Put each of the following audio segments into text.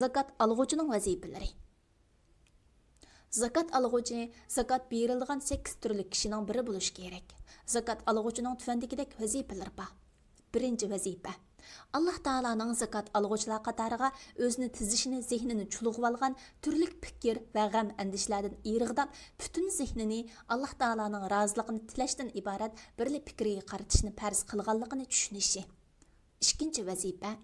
Zakat alğucuning vazifalari. Zakat alğucu zakat berilgan 8 turlik kishining biri bo'lishi kerak. Zakat alğucuning tuvandagidek vazifalari bor. Birinchi vazifa. Allah Taalaning zakat alğuchilar qatoriga o'zini tizishini, zehnini chulg'ib olgan turlik fikr va g'am andishlardan irg'dab, butun zehnini Allah Taalaning roziligini tilashdan iborat birli fikriga qaratishni farz qilganligini tushunishi. Ikkinchi vazifa.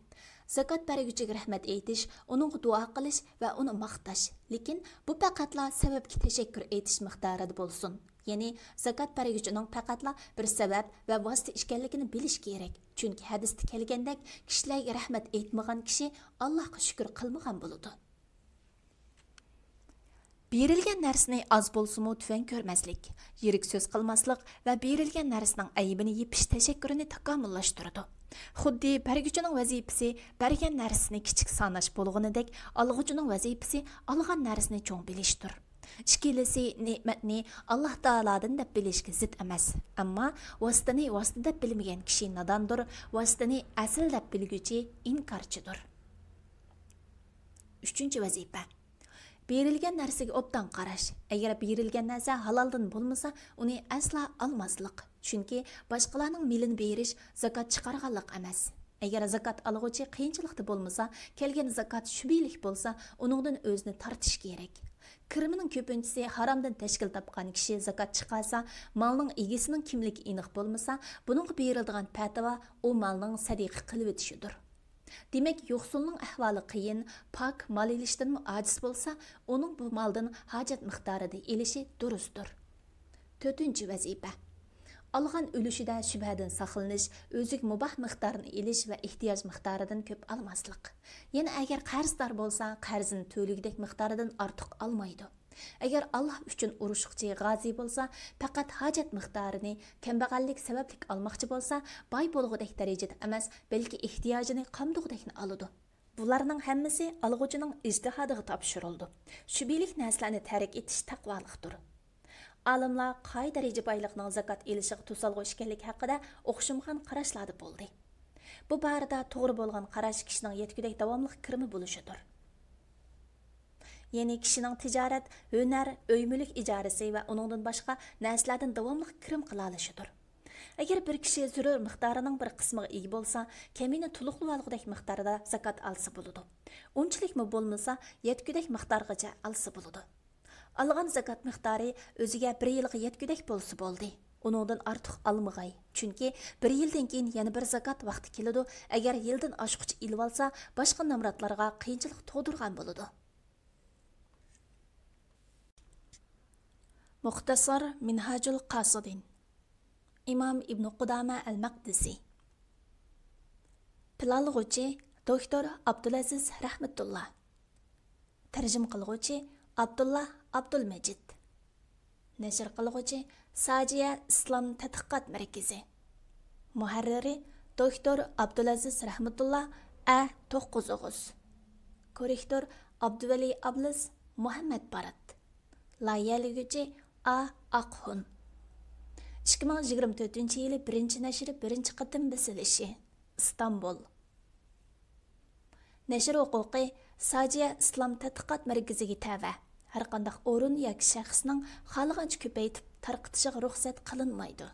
Zakat bergüchiga rahmat aytish, uningga duo qilish va uni maqtash. Lekin bu faqatla sababga tashakkur aytish miqdorida bo'lsin. Ya'ni zakat bergüchining faqatla bir sabab va vosita ekanligini bilish kerak. Chunki hadisda kelgandek, kishilarga rahmat aytmagan kishi Allohga shukr qilmagan bo'ladi. Berilgan narsani az bo'lsa-mu tufan ko'rmaslik, yirik so'z qilmaslik va berilgan narsaning aybini yepish tashakkurini takomillashtiradi. Xuddi bergüchining vazifasi bergan narsani kichik sanash bo'lganidek, olg'uchining vazifasi olgan narsani cho'ng bilishdir. Ikkilisi ne'matni Alloh taolodan deb bilishga zid emas, ammo vositani vosita deb bilmagan kishi nodondir, vositani asl deb bilguchi inkorchidir. 3-vazifa. Berilgan narsaga obdan qarash. Agar berilgan narsa haloldan bo'lmasa, uni asla olmaslik. Chunki boshqalarning milini berish zakat chiqarganlik emas. Agar zakat olg'uchi qiyinchilikda bo'lmasa, kelgan zakat shubhalik bo'lsa, uningdan o'zini tortish kerak. Kirimining ko'pinchisi haromdan tashkil topgan kishi zakat chiqarsa, malning egasining kimligi aniq bo'lmasa, buningga beriladigan fatvo u malning sadiqa qilib o'tishidir. Demek yo'qsulning ahvoli qiyin, pak mal ilishdan ojiz bo'lsa, uning bu maldan hojat miqdorida elishi durustdir. 4-vazifa. Algan ülüşüdə şübhədən saqlanish, o'ziga muboh miqdorini elish va ehtiyoj miqdoridan ko'p almaslik. Yana agar qarzdor bo'lsa, qarzini to'ligidek miqdoridan ortiq olmaydi. Agar Alloh uchun urushchi g'azi bo'lsa, faqat hojat miqdorini kambag'allik sababli olmoqchi bo'lsa, boy bo'lgudek darajada emas, balki ehtiyojini qamdug'dekni oladi. Bularning hammasi alg'uchining ijtihodiga topshirildi. Shubhalik narsalarni tark etish taqvolikdir. Alimlar qay daraja boylikning zakat elishiga to'salg'u ekanligi haqida o'xshamagan qarashlarda bo'ldi. Bu borada to'g'ri bo'lgan qarash kishining yetkudek davomli kirimi bo'lishidir. Ya'ni kishining tijorat, hunar, uy-mulk ijorasi va uningdan boshqa narsalardan davomli kirim qila olishidir. Agar bir kishi zarur miqdorining bir qismiga ega bo'lsa, kamini to'liqlab olgudek miqdorda zakat olsa bo'ladi. Unchilikmi bo'lmasa, yetkudek miqdorgacha olsa bo'ladi. Algan zakat miqdori o'ziga 1 yilga yetkudek bo'lsa bo'ldi. Uningdan ortiq olmag'ay. Chunki 1 yildan keyin yana bir zakat vaqti keladi. Agar yildan oshquchi ilib olsa, boshqa namratlarga qiyinchilik tug'dirgan bo'ladi. Muxtasar Minhajul Qasidin. İmam İbn Qudama al-Maqdisi. Pilalg'uchi Doktor Abdulaziz Rahmatullah. Tarjim qilg'uchi Abdullah Abdulmajid. Nashr qilg'uchi Sajiya Islom tadqiqot markazi. Muharriri Doktor Abdulaziz Rahmatullah A9. Korrektor Abduvali Ablis Muhammad Barat. Layihalaguchi A Aqhun. 2024-yili 1-nashri 1-qatim basilishi. İstanbul. Nashr huquqi Sajiya Islom tadqiqot markaziga tava. Har qanday o'rin yoki shaxsning xohlagancha ko'paytib tarqitishiga ruxsat qilinmaydi.